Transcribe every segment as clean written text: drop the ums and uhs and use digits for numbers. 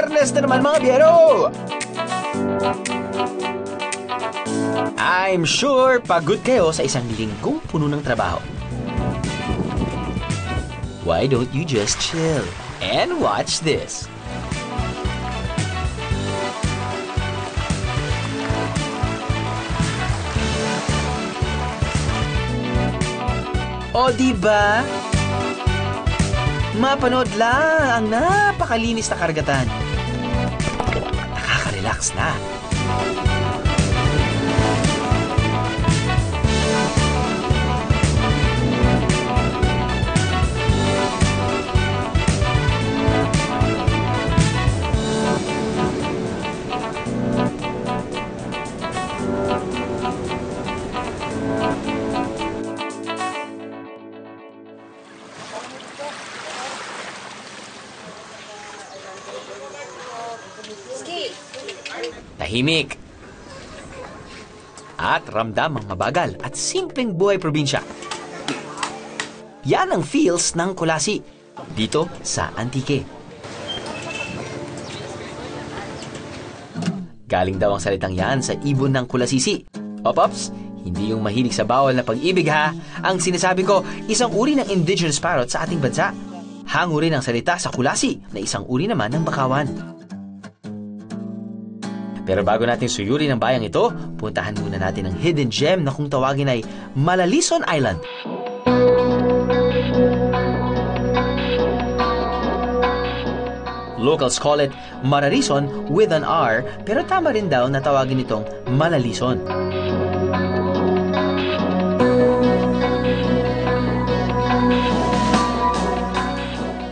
Biyernes na naman mga biyero! I'm sure pagod kayo sa isang linggong puno ng trabaho. Why don't you just chill and watch this? O diba? Mapanood lang ang napakalinis na karagatan. Nakaka-relax na. Tahimik at ramdam ang mabagal at simpleng buhay probinsya. Yan ang feels ng Kulasi dito sa Antique. Galing daw ang salitang yan sa ibon ng Kulasisi. Pops, hindi yung mahilig sa bawal na pag-ibig ha. Ang sinasabi ko, isang uri ng indigenous parrot sa ating bansa. Hango rin ang salita sa Kulasi na isang uri naman ng bakawan. Pero bago natin suyuri ng bayang ito, puntahan muna natin ang hidden gem na kung tawagin ay Malalison Island. Locals call it Mararison with an R, pero tama rin daw na tawagin itong Malalison.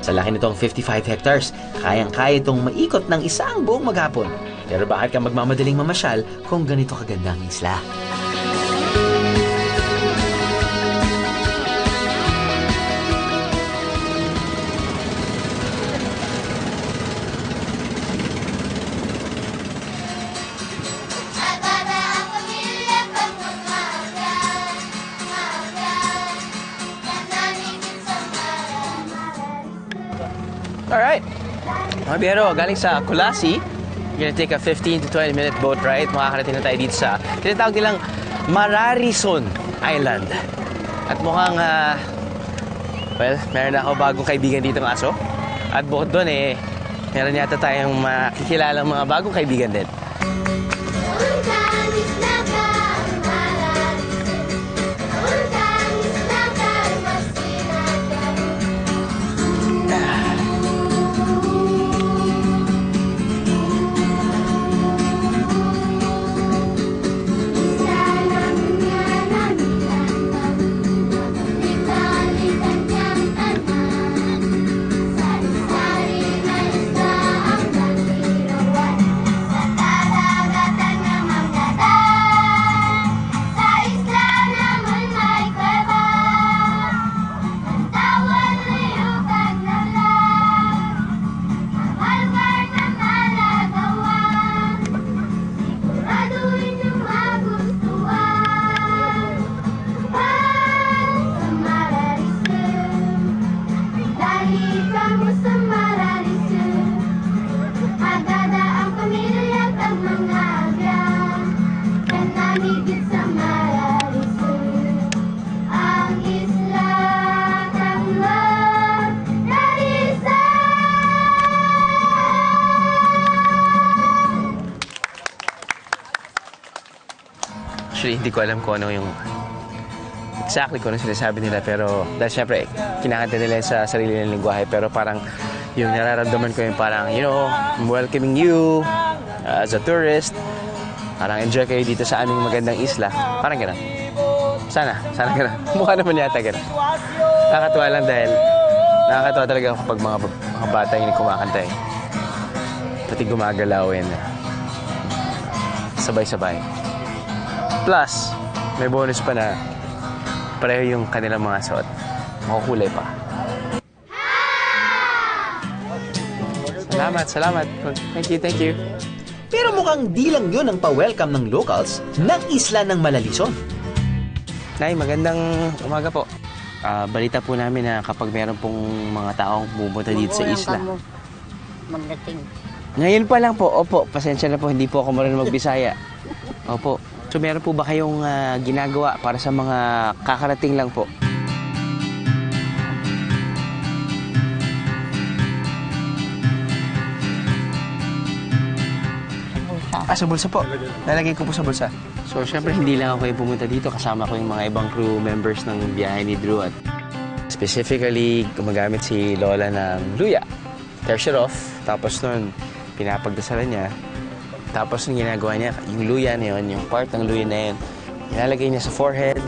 Sa laki nitong 55 hectares, kayang-kaya itong maikot ng isang buong maghapon. Pero bakit ka magmamadaling mamasyal kung ganito kaganda ang isla? Alright, mga biyero, galing sa Kulasi. We're gonna take a 15 to 20 minute boat ride. Makakarating na tayo dito sa tinatawag nilang Mararison Island. At mukhang, well, meron na ako bagong kaibigan dito ng aso. At bukod doon meron yata tayong makikilalang mga bagong kaibigan din. Actually, hindi ko alam kung ano yung exactly kung ano sinasabi nila, pero dahil syempre, kinakanta nila sa sarili ng lingwahe, pero parang yung nararamdaman ko yung parang, you know, I'm welcoming you as a tourist. Parang enjoy kayo dito sa aming magandang isla. Parang gano'n. Sana gano'n. Mukha naman yata gano'n. Nakakatuwa lang dahil nakakatuwa talaga kapag mga bata yung kumakanta eh. Pati gumagalawin. Sabay-sabay. Plus, may bonus pa na pareho yung kanilang mga suot. Makukulay pa. Salamat. Thank you. Pero mukhang di lang yun ang pa-welcome ng locals ng isla ng Malalison. Nay, magandang umaga po. Balita po namin na kapag meron pong mga taong pumunta dito sa isla. Magdating. Ngayon pa lang po, opo, pasensya na po, hindi po ako marunong magbisaya. Opo. So meron po ba kayong ginagawa para sa mga kakarating lang po? Sa bulsa po. Lalagay ko po sa bulsa. So, syempre, hindi lang ako yung pumunta dito. Kasama ko yung mga ibang crew members ng biyahe ni Drew. At specifically, gumagamit si Lola ng luya. Tears it off. Tapos nun, pinapagdasalan niya. Tapos nung ginagawa niya, yung luya na yun, yung part ng luya na yun, nilalagay niya sa forehead,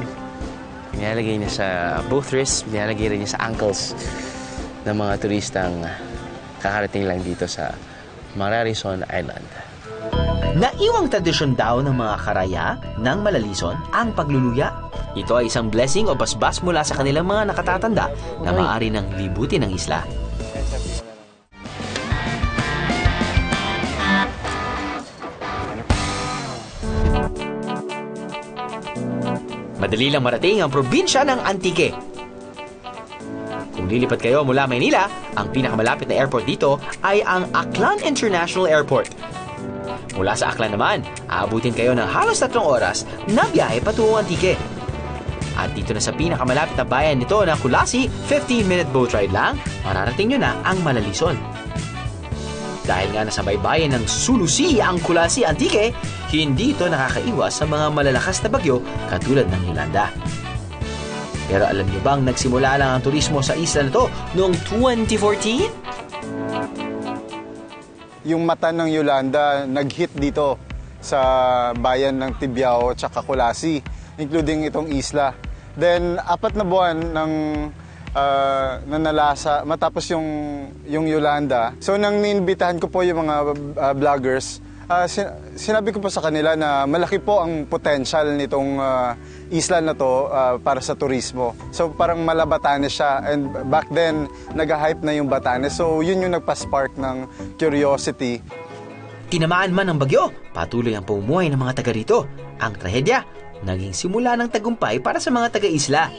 nilalagay niya sa both wrists, nilalagay rin niya sa ankles ng mga turistang kakarating lang dito sa Mararison Island. Naiwang tradisyon daw ng mga karaya ng Malalison ang pagluluya. Ito ay isang blessing o basbas mula sa kanilang mga nakatatanda na maaari ng libutin ng isla. Madali lang marating ang probinsya ng Antique. Kung lilipat kayo mula Maynila, ang pinakamalapit na airport dito ay ang Aklan International Airport. Mula sa Aklan naman, aabutin kayo ng halos 3 oras na biyahe patungong Antique. At dito na sa pinakamalapit na bayan nito na Kulasi, 15-minute boat ride lang, mararating nyo na ang Malalison. Dahil nga nasa baybayin ng Sulusi ang Kulasi Antique, hindi ito nakakaiwas sa mga malalakas na bagyo katulad ng Yolanda. Pero alam nyo bang nagsimula lang ang turismo sa isla na to noong 2014? Yung mata ng Yolanda nag-hit dito sa bayan ng Tibiao at Kulasi, including itong isla. Then, 4 na buwan ng nanalasa matapos yung Yolanda. So, nang niinbitahan ko po yung mga vloggers, sinabi ko po sa kanila na malaki po ang potential nitong isla na to para sa turismo. So parang mala Batanes siya, and back then nag-hype na yung Batanes, so yun yung nagpa-spark ng curiosity. Tinamaan man ng bagyo, patuloy ang pamumuhay ng mga taga rito. Ang trahedya, naging simula ng tagumpay para sa mga taga-isla.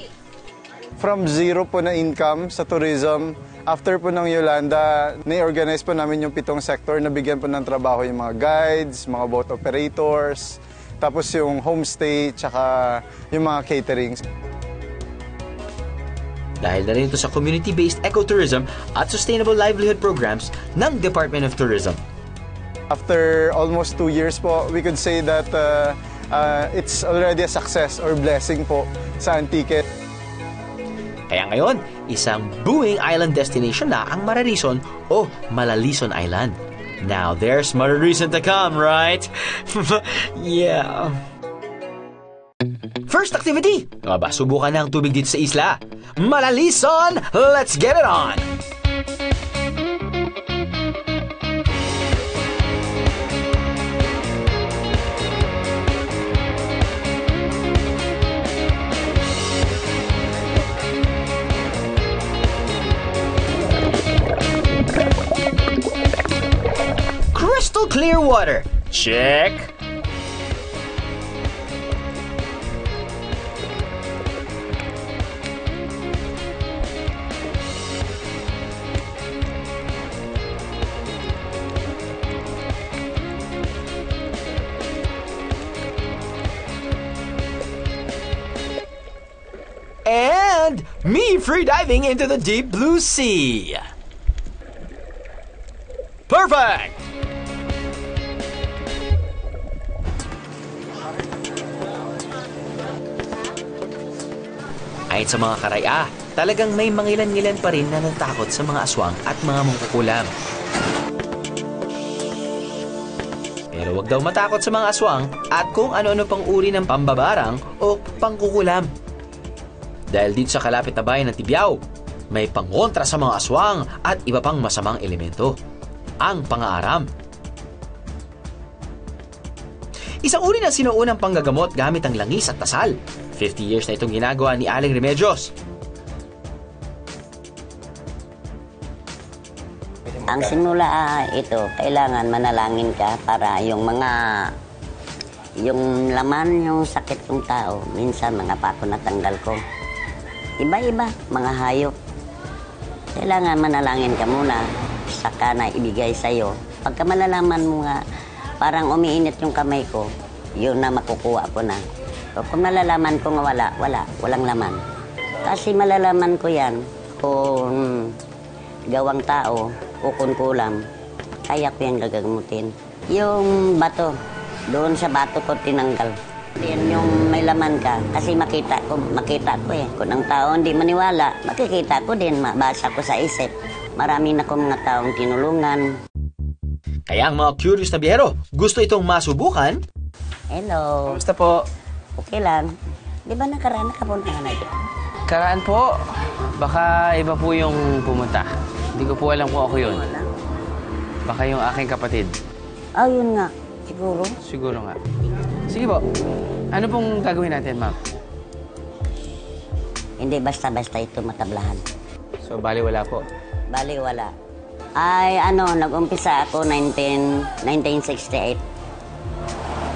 From zero po na income sa tourism, after po ng Yolanda, na-organize po namin yung 7 sector, nabigyan po ng trabaho yung mga guides, mga boat operators, tapos yung homestay, tsaka yung mga caterings. Dahil na rin ito sa community-based ecotourism at sustainable livelihood programs ng Department of Tourism. After almost 2 years po, we could say that it's already a success or blessing po sa Antique. Kaya ngayon, isang booming island destination na ang Mararison o Malalison Island. Now, there's more reason to come, right? Yeah. First activity! Nga ba, subukan na ang tubig dito sa isla. Malalison! Let's get it on! Crystal clear water. Check. And me free diving into the deep blue sea. Perfect! Ayon sa mga karaya, talagang may mangilan-ngilan pa rin na natakot sa mga aswang at mga mangkukulam. Pero wag daw matakot sa mga aswang at kung ano-ano pang uri ng pambabarang o pangkukulam. Dahil dito sa kalapit na bayan ng Tibiao, may pangontra sa mga aswang at iba pang masamang elemento, ang pang-aaram. Isang uri ng sinuunang panggagamot gamit ang langis at tasal. 50 years na itong ginagawa ni Aling Remedios. Ang simula ito, kailangan manalangin ka para yung laman, yung sakit ng tao, minsan mga pako natanggal ko. Iba-iba, mga hayop. Kailangan manalangin ka muna, saka na ibigay sa'yo Pagka malalaman mo nga, parang umiinit yung kamay ko, yun na makukuha ko na. So, kung malalaman ko nga walang laman. Kasi malalaman ko yan kung gawang tao o kung kulam, kaya ko yan gagamutin. Yung bato, doon sa bato ko tinanggal. Yan yung may laman ka, kasi makita ko eh. Kung ang tao hindi maniwala, makikita ko din, mabasa ko sa isip. Marami na akong mga taong tinulungan. Kaya ang mga curious na biyahero, gusto itong masubukan. Hello. Kamusta po? Okay lang. Di ba nakaraan nakapunta ka na dito? Karaan po. Baka iba po yung pumunta. Hindi ko po alam kung ako yun. Wala. Baka yung aking kapatid. Ah, yun nga. Siguro. Siguro nga. Sige po. Ano pong gagawin natin, ma'am? Hindi basta-basta ito matablahan. So, bali wala po. Bali, wala. Ay, nag-umpisa ako 1968.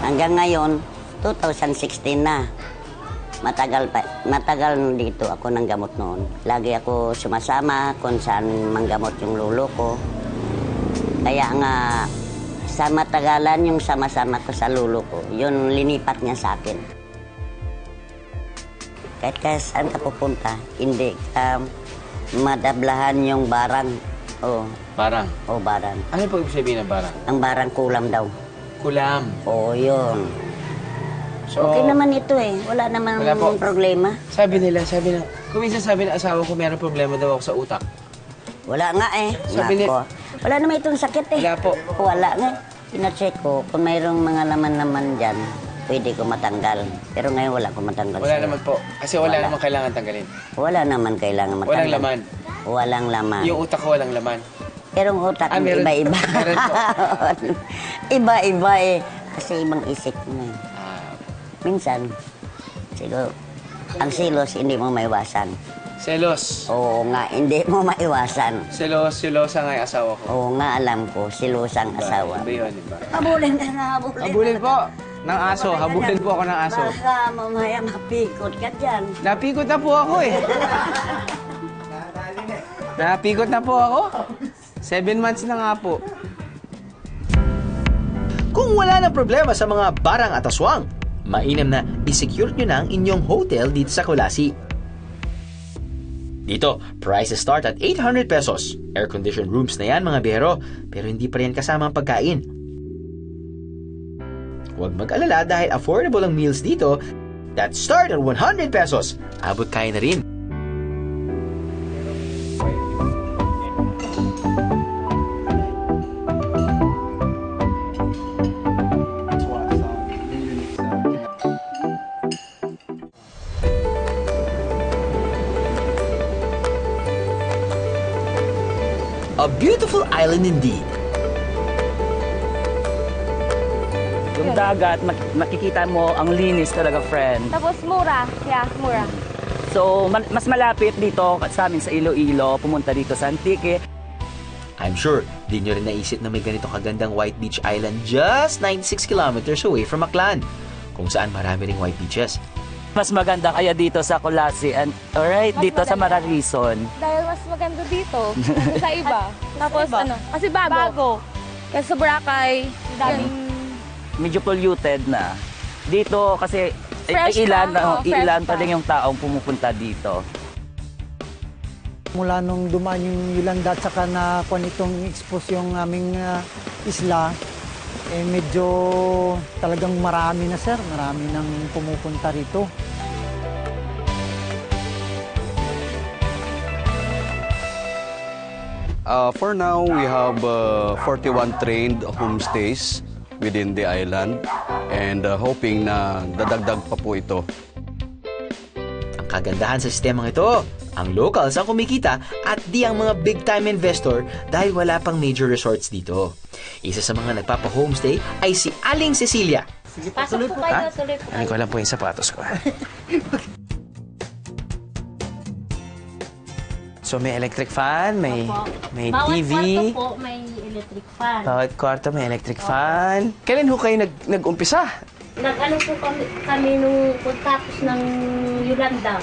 Hanggang ngayon, 2016 na. Matagal dito ako ng gamot noon. Lagi ako sumasama kung saan manggamot yung lolo ko. Kaya nga, sa matagalan yung sama-sama ko sa lolo ko, yun linipat niya sa akin. Kahit saan ka pupunta, hindi ka madablahan yung barang. Barang. Barang. Ano po ibig sabihin ng barang? Ang barang kulam daw. Kulam. Yun. So, Okay naman ito eh. Wala namang Wala po. problema. sabi na, kung minsan sabi ng asawa ko, meron problema daw ako sa utak. Wala nga eh. Sabi ni- Nako. Wala naman itong sakit eh. Wala po. Wala nga. Pina-check ko. Kung mayroong mga laman-laman dyan, pwede ko matanggal. Pero ngayon wala ko matanggal. Wala sa'yo. naman po. Kasi wala naman kailangan tanggalin. Wala naman kailangan matanggal. Walang laman. Walang laman. Yung utak ko walang laman. Pero ang utak mo meron- iba-iba. meron po. Iba-iba eh. Kasi ibang isip mo eh. Ah, Minsan, siguro, ang silos hindi mo maiwasan. selos. Oo nga, hindi mo maiwasan. Selosa nga yung asawa ko. Oo nga, alam ko, silosang asawa. Iba yun, diba? Habulin ka na, habulin. Habulin po ng aso. Habulin po ako ng aso. Baka mamaya mapikot ka dyan. Napikot na po ako eh. Napikot na po ako. 7 months na nga po. Kung wala ng problema sa mga barang at aswang, mainam na i-secure nyo na ang inyong hotel dito sa Kulasi. Dito, prices start at 800 pesos. Air-conditioned rooms na yan mga biyahero, pero hindi pa rin kasama ang pagkain. Huwag mag-alala dahil affordable ang meals dito that start at 100 pesos. Abot kaya na rin. A beautiful island indeed. Yung dagat, makikita mo ang linis talaga, friend. Tapos mura. Yeah, mura. So, mas malapit dito sa amin sa Iloilo, pumunta dito sa Antique. I'm sure, di nyo rin naisip na may ganito kagandang White Beach Island just 96 kilometers away from Aklan, kung saan marami ring white beaches. Mas maganda kaya dito sa Kulasi, and alright, Mas dito sa maganda. Mararison. Dahil mas maganda dito kaysa sa iba. Tapos kasi bago. Kasi sa Boracay, daming... Medyo polluted na. Dito kasi Fresh ilan pa, fresh ilan pa. pa din yung taong pumupunta dito. Mula nung dumaan yung Yolanda at saka na kung itong expose yung aming isla, medyo talagang marami na sir, marami nang pumupunta rito. For now, we have 41 trained homestays within the island and hoping na dadagdag pa po ito. Ang kagandahan sa sistemang ito, ang locals ang kumikita at di ang mga big-time investor dahil wala pang major resorts dito. Isa sa mga nagpapa-homestay ay si Aling Cecilia. Pasok po kayo, tuloy po Ano ko lang po yung sapatos ko. So may electric fan, may TV. Bawat kwarto po may electric fan. Bawat kwarto may electric fan. Kailan ho kayo nag-umpisa? Nag-ano po kami nung pagtapos ng Yolanda.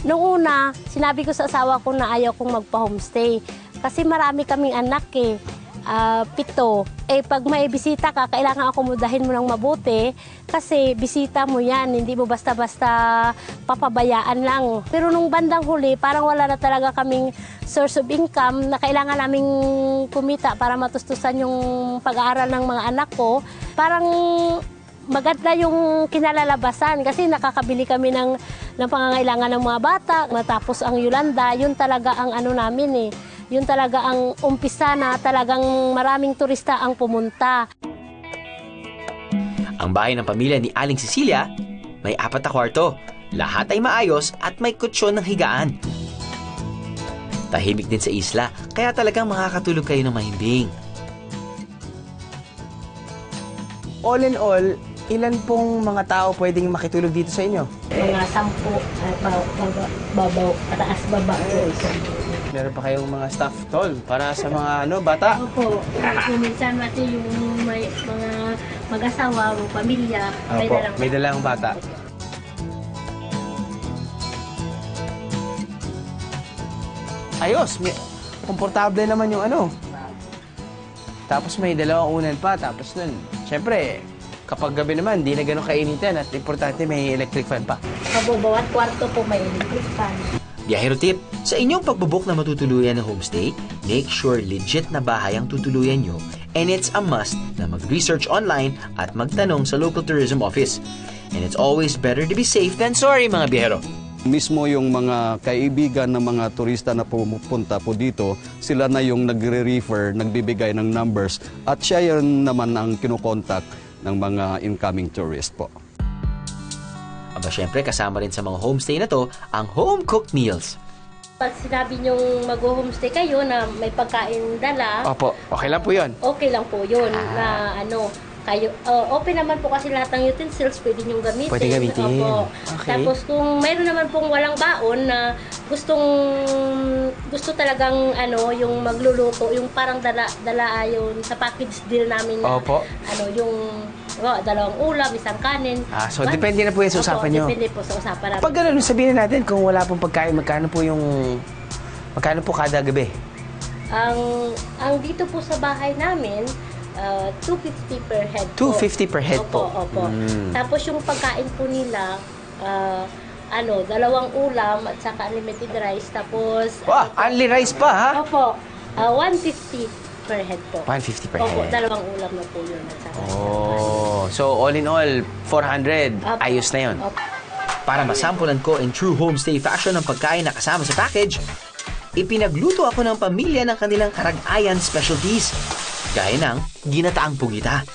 Noong una, sinabi ko sa asawa ko na ayaw kong magpa-homestay. Kasi marami kaming anak eh. 7. Pag may bisita ka, kailangan akomodahin mo ng mabuti kasi bisita mo yan, hindi mo basta-basta papabayaan lang. Pero nung bandang huli, parang wala na talaga kaming source of income na kailangan naming kumita para matustusan yung pag-aaral ng mga anak ko. Parang maganda yung kinalalabasan kasi nakakabili kami ng pangangailangan ng mga bata. Matapos ang Yolanda, yun talaga ang ano namin Yun talaga ang umpisa na talagang maraming turista ang pumunta. Ang bahay ng pamilya ni Aling Cecilia may 4 na kwarto. Lahat ay maayos at may kutsyon ng higaan. Tahimik din sa isla, kaya talagang makakatulog kayo ng mahimbing. All in all, ilan pong mga tao pwedeng makitulog dito sa inyo? Mga 10, babaw, pataas baba. Meron pa kayong mga staff tol para sa mga bata? Opo, minsan mati yung may mga mag-asawa o pamilya, Opo, may dalang bata. Ayos, komportable naman yung Tapos may 2 unan pa, tapos nun, syempre, kapag gabi naman, di na gano'ng kainitan at importante may electric fan pa. Bawat kwarto po may electric fan. Biyahero tip, sa inyong pagbubuk na matutuluyan ng homestay, make sure legit na bahay ang tutuluyan nyo and it's a must na mag-research online at magtanong sa local tourism office. And it's always better to be safe than sorry, mga biyahero. Mismo yung mga kaibigan ng mga turista na pumupunta po dito, sila na yung nagre-refer, nagbibigay ng numbers at siya yun naman ang kinukontak ng mga incoming tourist po. Aba syempre, kasama rin sa mga homestay na to ang home-cooked meals. Pag sinabi niyong mag-homestay kayo na may pagkain dala, Opo, okay lang po yun. okay lang po yun na kayo, open naman po kasi lahat ng utensils pwede niyong gamitin. Pwede gamitin. Opo. Okay. Tapos kung mayroon naman pong walang baon na gusto talagang yung magluluto, yung parang dala ayon sa package deal namin na Opo. yung 2 ulam, isang kanin. So depende na po yan sa usapan nyo. Depende po sa usapan namin. Pag gano'n, sabihin natin kung wala pong pagkain, magkano po kada gabi? Ang dito po sa bahay namin, 250 per head po. 250 per head po. Opo. Tapos yung pagkain po nila, 2 ulam at saka unlimited rice. Tapos... Wow, only rice pa ha? Opo. 150 per head po. 150 per Opo, head. 2 ulam na po yun. At saka So all in all, 400. Opo. Ayos na yun. Opo. Para masampulan ko in true homestay fashion ang pagkain na kasama sa package, ipinagluto ako ng pamilya ng kanilang Karagayan specialties, gaya ng ginataang pugita.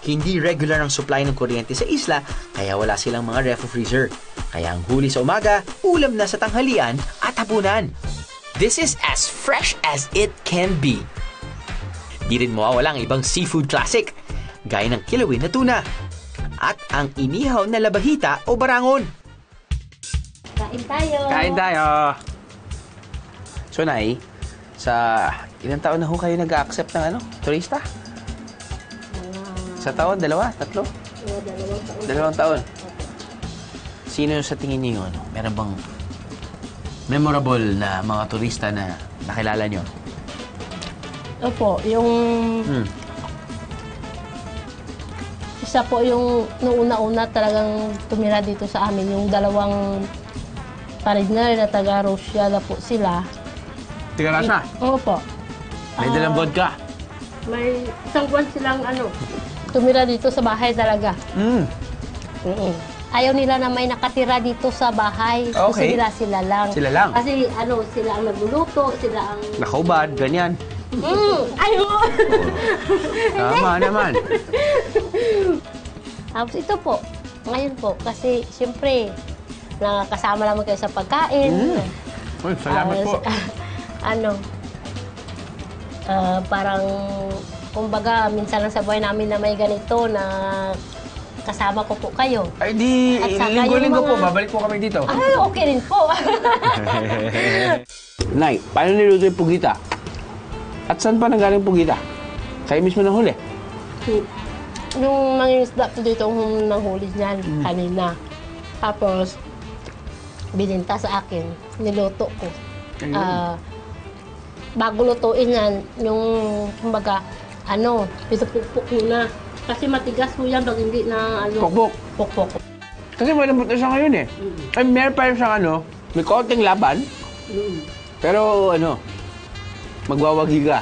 Hindi regular ang supply ng kuryente sa isla, kaya wala silang mga refo freezer. Kaya ang huli sa umaga, ulam na sa tanghalian at hapunan. This is as fresh as it can be. Di rin mawawala ang ibang seafood classic, gaya ng kilawin na tuna at ang inihaw na labahita o barangon. Kain tayo. Kain tayo! So, Nay, sa ilang taon na ho kayo nag-accept ng turista? Sa taon? 2? 3? 2 taon. Sino sa tingin niyo meron bang memorable na mga turista na nakilala nyo? Opo, yung... Isa po yung nung una-una talagang tumira dito sa amin, yung 2 partner na taga-Russia na po sila. Tiga-Russia? Opo. May dalang vodka? May 1 buwan silang tumira dito sa bahay talaga. Ayaw nila na may nakatira dito sa bahay. Gusto Okay. nila sila lang. Sila lang? Kasi sila ang nagluluto, sila ang... Nakaubad, ganyan. Ayaw! Tama naman. Tapos ito po, ngayon po, kasi siyempre, nakakasama naman kayo sa pagkain. Uy, salamat po. Parang, kumbaga, minsan lang sa buhay namin na may ganito na kasama ko po kayo. Ay, di, At saka linggo-linggo yung po, mga- babalik po kami dito. Ay, okay rin po. Nay, paano niluto yung pugita? At saan pa nanggaling pugita? Kayo mismo nang huli? Yung mangingisda po dito yung nanghuli niyan kanina. Tapos, bininta sa akin. Niluto ko. Bago lutuin yan, yung kumbaga, pinupukpok muna. Kasi matigas po yan pag hindi na Pukpok. Pukpok. Kasi malambot na siya ngayon eh. Ay, meron pa rin siyang may konting laban. Pero magwawagi ka.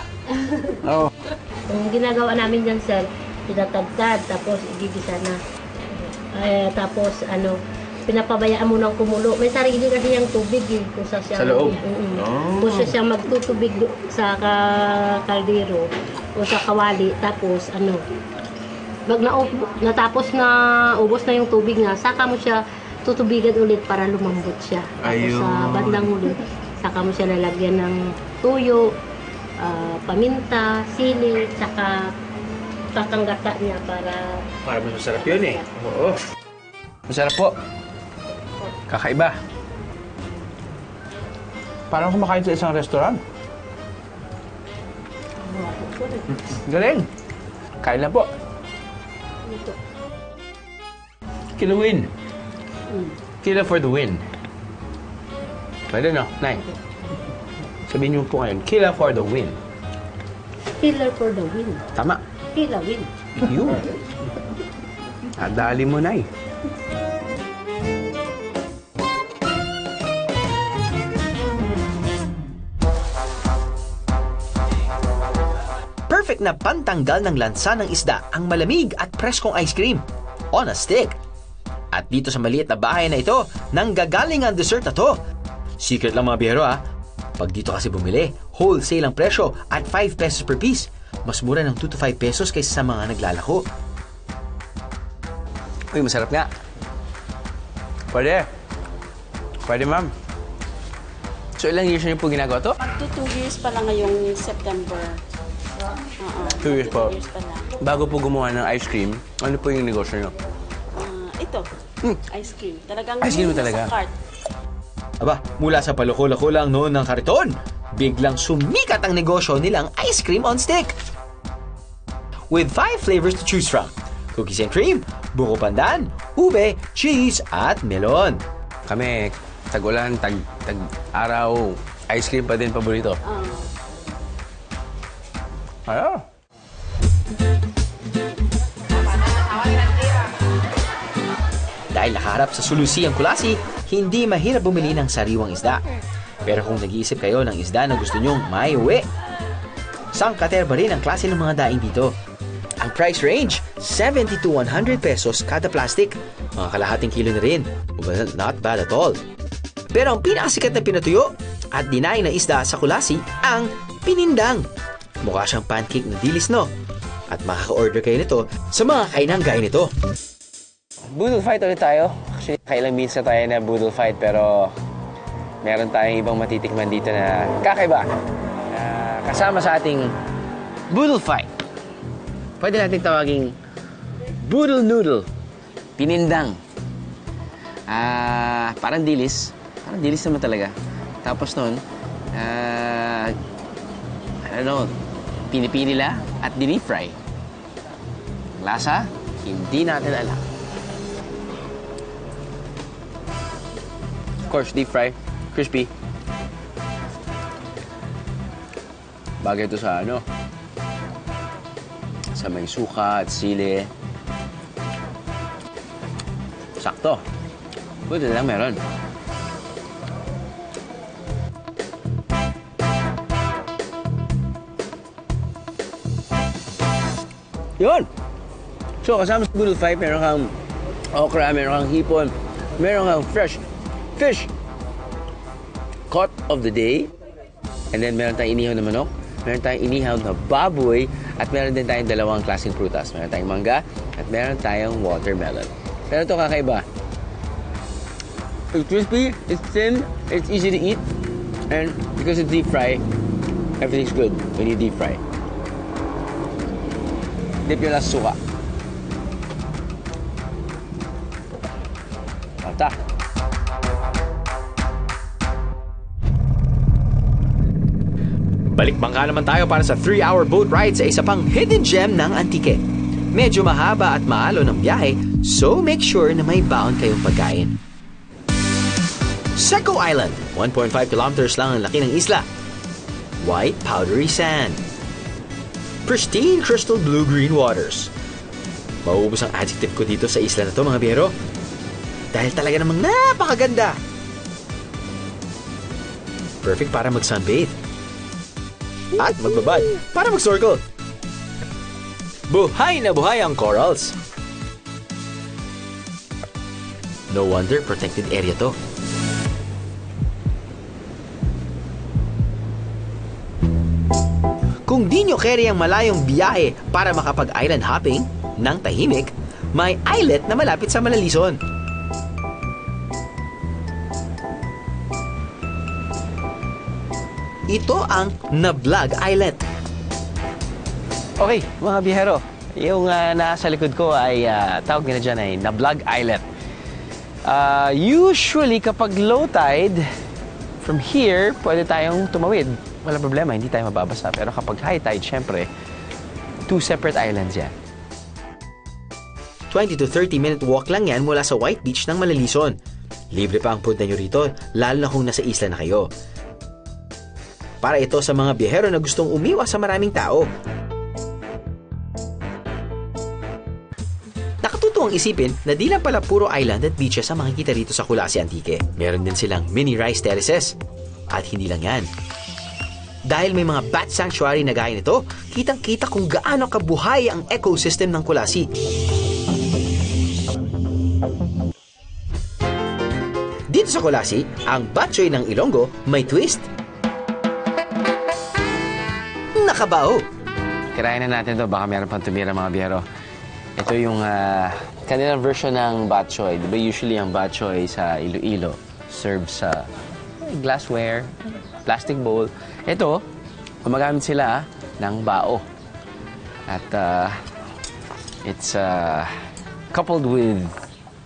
Oo. Yung ginagawa namin dyan, sir, pinatagtad, tapos igigisa na. Tapos, pinapabayaan mo ng kumulo. May sarili kasi yung tubig eh. Kung sa siya, Sa loob? Kung siya magtutubig sa kaldero o sa kawali. Tapos, pag natapos na ubos na yung tubig niya, saka mo siya tutubigan ulit para lumambot siya. Tapos sa bandang huli, saka mo siya lalagyan ng tuyo, paminta, sili, saka tatanggata niya para mas masarap yun eh. Oo. Masarap po. Kakaiba. Parang kumakain sa isang restaurant. Galing. Kain na po. Killer win. Killer for the win. Pwede no? Nay. Sabihin niyo po ngayon, killer for the win. killer for the win. Tama. Killer win. Yun. Adali mo, Nay. Perfect na pantanggal ng lansa ng isda ang malamig at preskong ice cream on a stick. At dito sa maliit na bahay na ito, nanggagaling ang dessert na to. Secret lang mga biyero Pag dito kasi bumili, wholesale ang presyo at 5 pesos per piece. Mas mura ng 2 to 5 pesos kaysa sa mga naglalako. Uy, masarap nga. Pwede. Pwede, ma'am. So, ilang years na po ginagawa to? Magto 2 years pa lang ngayong September. 2 years po. 2 years pa lang. Bago po gumawa ng ice cream, ano po yung negosyo nyo? Ito, ice cream. Talagang Ice cream yun talaga? nasa cart. Aba, mula sa paloko-lako lang noon ng kariton, biglang sumikat ang negosyo nilang ice cream on stick. With 5 flavors to choose from: cookies and cream, buko pandan, ube, cheese, at melon. Kami, tag-ulan, tag-araw, ice cream pa din paborito. Ayaw. Dahil nakaharap sa sulusi ang kulasi, hindi mahirap bumili ng sariwang isda. Pero kung nag-iisip kayo ng isda na gusto nyong may uwi, sangkaterba rin ang klase ng mga daing dito. Ang price range, 70 to 100 pesos kada plastic. Mga kalahating kilo na rin. Well, not bad at all. Pero ang pinakasikat na pinatuyo at dinaing na isda sa kulasi, ang pinindang. Mukha siyang pancake na dilis, no? At makaka-order kayo nito sa mga kainang gaya nito. Boodle fight ulit tayo. Actually, kailang minutes na tayo na boodle fight, pero meron tayong ibang matitikman dito na kakaiba. Kasama sa ating boodle fight. Pwede natin tawaging boodle noodle. Pinindang. Parang dilis. Parang dilis naman talaga. Tapos nun, pinipili nila at dinifry. Lasa, hindi natin alam. Of course, deep fry, crispy. Bagay ito sa sa may suka at sili. Sakto. Buti na lang meron. Yun! So, kasama sa boodle fight, meron kang okra, meron kang hipon, meron kang fresh fish caught of the day, and then meron tayong inihaw na manok, meron tayong inihaw na baboy, at meron din tayong dalawang klaseng prutas. Meron tayong mangga, at meron tayong watermelon. Pero ito kakaiba. It's crispy, it's thin, it's easy to eat, and because it's deep fry, everything's good when you deep fry. Dip yung lasa suka. Mata. Balik bangka naman tayo para sa 3-hour boat ride sa isa pang hidden gem ng Antique. Medyo mahaba at maalon ang biyahe, so make sure na may baon kayong pagkain. Seco Island, 1.5 kilometers lang ang laki ng isla. White powdery sand. Pristine crystal blue-green waters. Mauubos ang adjective ko dito sa isla na to, mga biyero. Dahil talaga namang napakaganda. Perfect para mag-sunbathe. At magbabad para mag-snorkel. Buhay na buhay ang corals. No wonder protected area to. Kung di nyo carry ang malayong biyahe para makapag-island hopping ng tahimik, may islet na malapit sa Malalison. Ito ang Nablag Islet. Okay, mga bihero, yung nasa likod ko ay tawag nila dyan ay Nablag Islet. Usually, kapag low tide, from here, pwede tayong tumawid. Walang problema, hindi tayo mababasa. Pero kapag high tide, syempre, 2 separate islands yan. 20 to 30 minute walk lang yan mula sa White Beach ng Malalison. Libre pa ang punta nyo rito, lalo na kung nasa isla na kayo. Para ito sa mga biyahero na gustong umiwas sa maraming tao. Nakatutuwang isipin na di lang pala puro island at beaches ang makikita rito sa Kulasi Antique. Meron din silang mini rice terraces. At hindi lang yan. Dahil may mga bat sanctuary na gaya nito, kitang-kita kung gaano kabuhay ang ecosystem ng Kulasi. Dito sa Kulasi, ang batchoy ng Ilonggo may twist. Nakabao! Kirain na natin to, baka meron pang tumira mga biyero. Ito yung kanilang version ng batchoy. Diba usually ang batchoy sa Iloilo served sa glassware, plastic bowl. Ito, gumagamit sila ng bao. At it's coupled with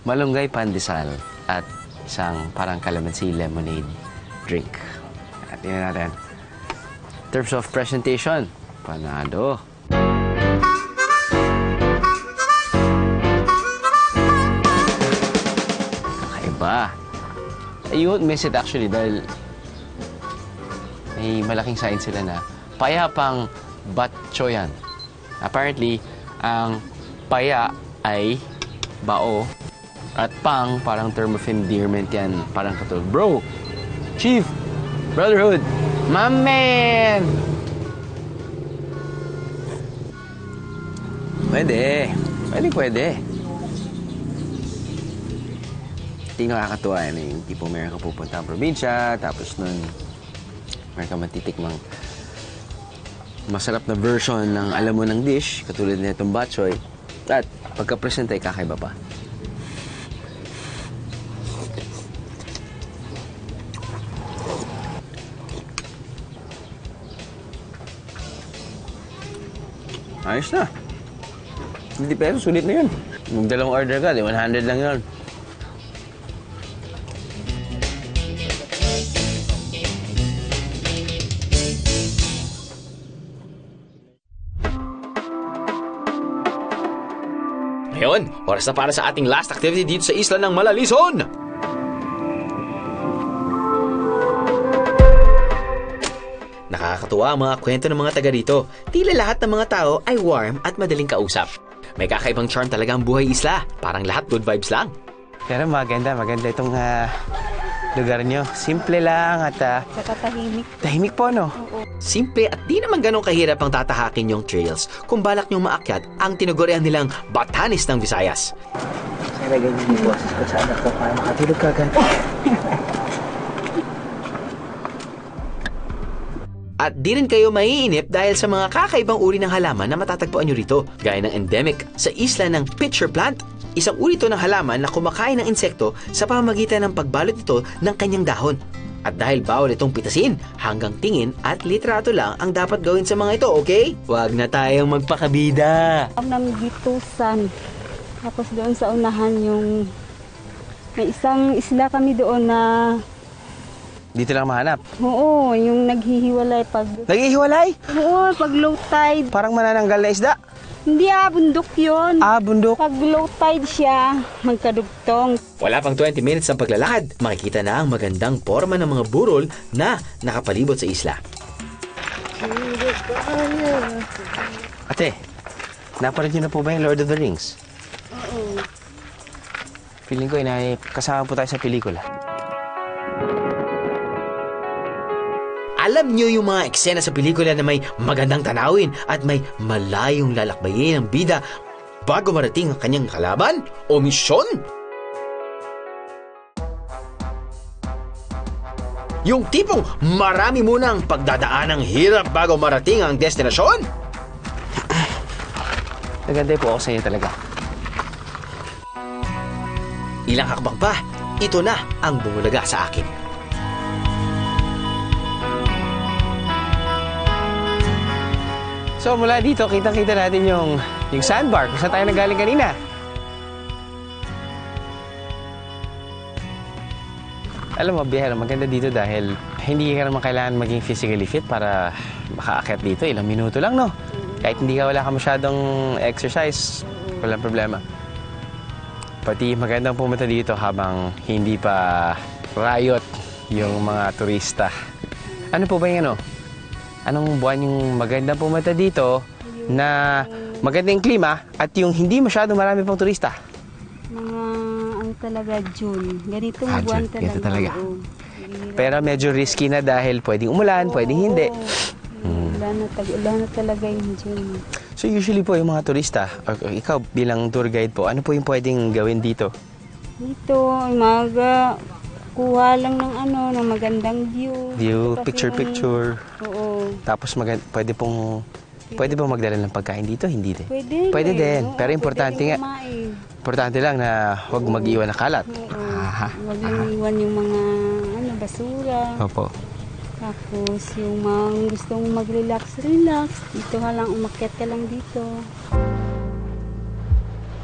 malunggay pandesal at isang parang calamansi lemonade drink. At tingnan natin. In terms of presentation, panado. Kakaiba. You won't miss it actually dahil may malaking sign sila na payapang batchoyan. Apparently, ang paya ay bao at pang parang term of endearment yan. Parang katulad, bro, chief, brotherhood, my man! Pwede. Pwede. Hindi nakakatuwa yan yung tipo meron ka pupunta ang probinsya, tapos nun meron ka matitikmang masarap na version ng alam mo ng dish, katulad na itong batchoy, at pagka-present ay kakaiba pa. Ayos na. 50 pesos, sulit na yun. Magdalawang order ka, 100 lang yun. Ngayon, oras na para sa ating last activity dito sa isla ng Malalison! Nakakatuwa ang mga kwento ng mga taga rito. Tila lahat ng mga tao ay warm at madaling kausap. May kakaibang charm talaga ang buhay isla. Parang lahat good vibes lang. Pero maganda itong lugar nyo. Simple lang at Saka tahimik. tahimik po, no? Oo. Simple at di naman ganong kahirap ang tatahakin yung trails kung balak nyong maakyat ang tinugurian nilang Batanes ng Visayas. Kaya ganyan yung boses ko sa anak ko para makatulog ka agad. At di rin kayo maiinip dahil sa mga kakaibang uri ng halaman na matatagpuan nyo rito, gaya ng endemic sa isla ng pitcher plant. Isang uri ito ng halaman na kumakain ng insekto sa pamamagitan ng pagbalot ito ng kanyang dahon. At dahil bawal itong pitasin, hanggang tingin at litrato lang ang dapat gawin sa mga ito, okay? Huwag na tayong magpakabida. Ng Gitusan. Tapos doon sa unahan yung... May isang isla kami doon na... Dito lang mahanap. Oo, yung naghihiwalay pag... Naghihiwalay? Oo, pag low tide. Parang manananggal na isda. Hindi bundok yun. Bundok. Pag low tide siya, magkadugtong. Wala pang 20 minutes ng paglalakad, makikita na ang magandang forma ng mga burol na nakapalibot sa isla. Ate, napanood niyo na po ba yung Lord of the Rings? Oo. Feeling ko, kasama po tayo sa pelikula. Alam nyo yung mga eksena sa pelikula na may magandang tanawin at may malayong lalakbayin ng bida bago marating ang kanyang kalaban o misyon? Yung tipong marami munang pagdadaan ng hirap bago marating ang destinasyon? Naganda po ako sa inyo talaga. Ilang hakbang pa, ito na ang bumulaga sa akin. So mula dito, kitang-kita natin yung sandbar kung saan tayo nagaling kanina. Alam mo, bihira, maganda dito dahil hindi ka naman kailangan maging physically fit para makaakyat dito. Ilang minuto lang, no? Kahit wala ka masyadong exercise, walang problema. Pati magandang pumunta dito habang hindi pa riot yung mga turista. Ano po ba yung Anong buwan yung magandang pumunta dito na magandang klima at yung hindi masyadong marami pang turista? Mga talaga June. Ganitong buwan June. Ganito talaga. Oo. Pero medyo risky na dahil pwedeng umulan, pwedeng hindi. Ulan na talaga yung June. So usually po yung mga turista, or ikaw bilang tour guide po, ano po yung pwedeng gawin dito? Dito, kuha lang ng magandang view. View, picture. Oo. Tapos pwede pong magdala ng pagkain dito, hindi din? Pwede din. Oo, pero importante importante lang na huwag mag-iwan ng kalat. Huwag lang iwan yung mga basura. Opo. Tapos yung mga gustong mag-relax, dito ka lang, umakyat ka lang dito.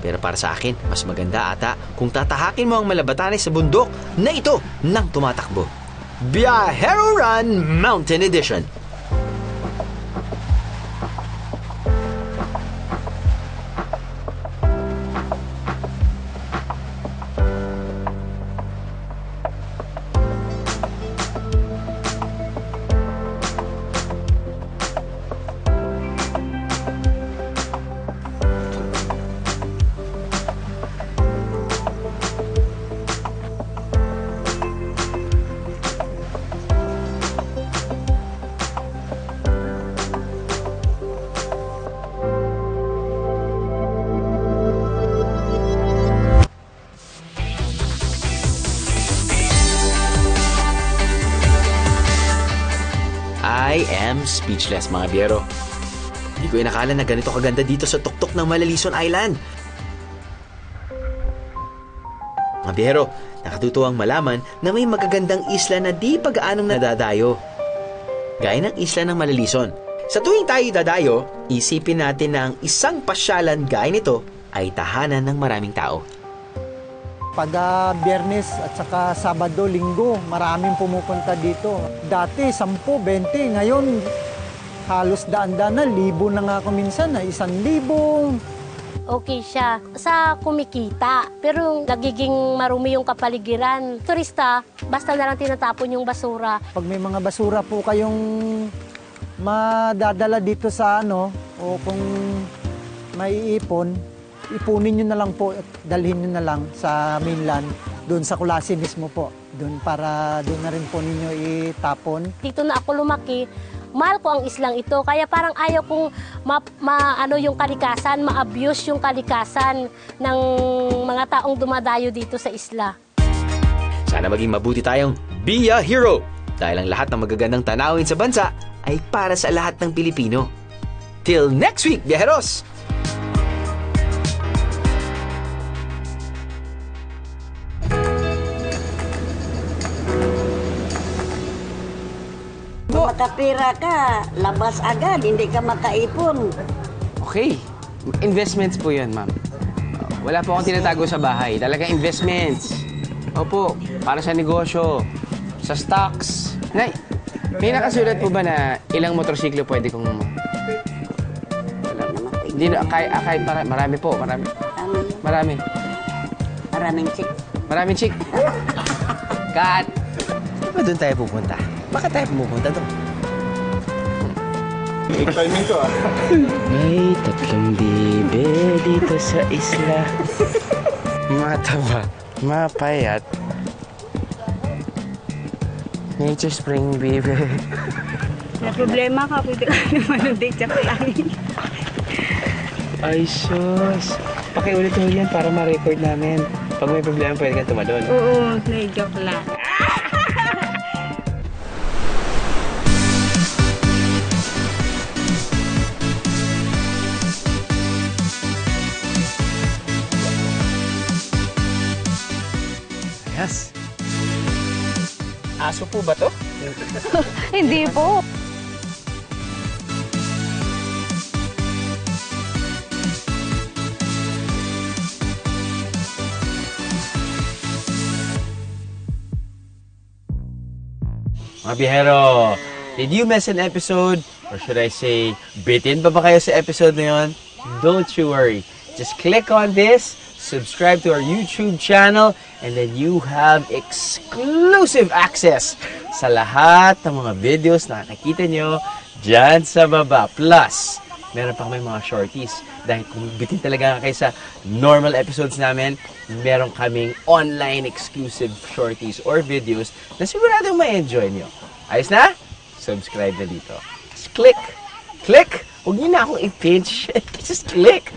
Pero para sa akin, mas maganda ata kung tatahakin mo ang Malabatanes sa bundok na ito nang tumatakbo. Biyahero Run Mountain Edition. I am speechless, mga biyero. Hindi ko inakala na ganito kaganda dito sa tuktok ng Malalison Island. Mga biyero, nakatutuwang malaman na may magagandang isla na di pag-aanong nadadayo. Gaya ng isla ng Malalison. Sa tuwing tayo dadayo, isipin natin na ang isang pasyalan gaya nito ay tahanan ng maraming tao. Pag Biyernes at saka Sabado, Linggo, maraming pumupunta dito. Dati 10, 20, ngayon halos daan-daan na, 1,000 na nga ako minsan, 1,000. Okay siya sa kumikita, pero nagiging marumi yung kapaligiran. Turista, basta na lang tinatapon yung basura. Pag may mga basura po kayong madadala dito sa o kung may ipon, ipunin nyo na lang po at dalhin nyo na lang sa mainland, doon sa Kulasi mismo po. Doon para doon na rin po ninyo itapon. Dito na ako lumaki, mahal ko ang islang ito. Kaya parang ayaw kong yung kalikasan, ma-abuse yung kalikasan ng mga taong dumadayo dito sa isla. Sana maging mabuti tayong Be a Hero! Dahil ang lahat ng magagandang tanawin sa bansa ay para sa lahat ng Pilipino. Till next week, Biyaheros! Kung makapira ka, labas agad, hindi ka makaipon. Okay. Investments po yun, ma'am. Wala po akong tinatago sa bahay. Talaga investments. Opo, para sa negosyo, sa stocks. Nay, may nakasulat po ba na ilang motorsiklo pwede kong... Hindi na, kahit marami po, marami. Marami. Maraming chick. Maraming chick. Kat! Ba doon tayo pupunta? Bakit tayo pumupunta doon? Timing ko ah. May 3 bibe dito sa isla. Mataba, mapayat. Nature Spring Bibe. May problema ka, pwede ka naman ng date sa klangin. Ay, sus. Pakiulit mo yan para ma-record namin. Pag may problema, pwede kang tumalon. Oo, na-joke lang. Yes. Aso po ba to? Hindi po. Mga bihero, did you miss an episode? Or should I say, bitin pa ba kayo sa episode na yun? Don't you worry. Just click on this, subscribe to our YouTube channel, and then you have exclusive access sa lahat ng mga videos na nakikita nyo dyan sa baba. Plus, meron pa may mga shorties. Dahil kung bitin talaga kayo sa normal episodes namin, meron kaming online exclusive shorties or videos na siguradong ma-enjoy nyo. Ayos na? Subscribe na dito. Just click. Click! Huwag nyo na akong i-pinch. Just click.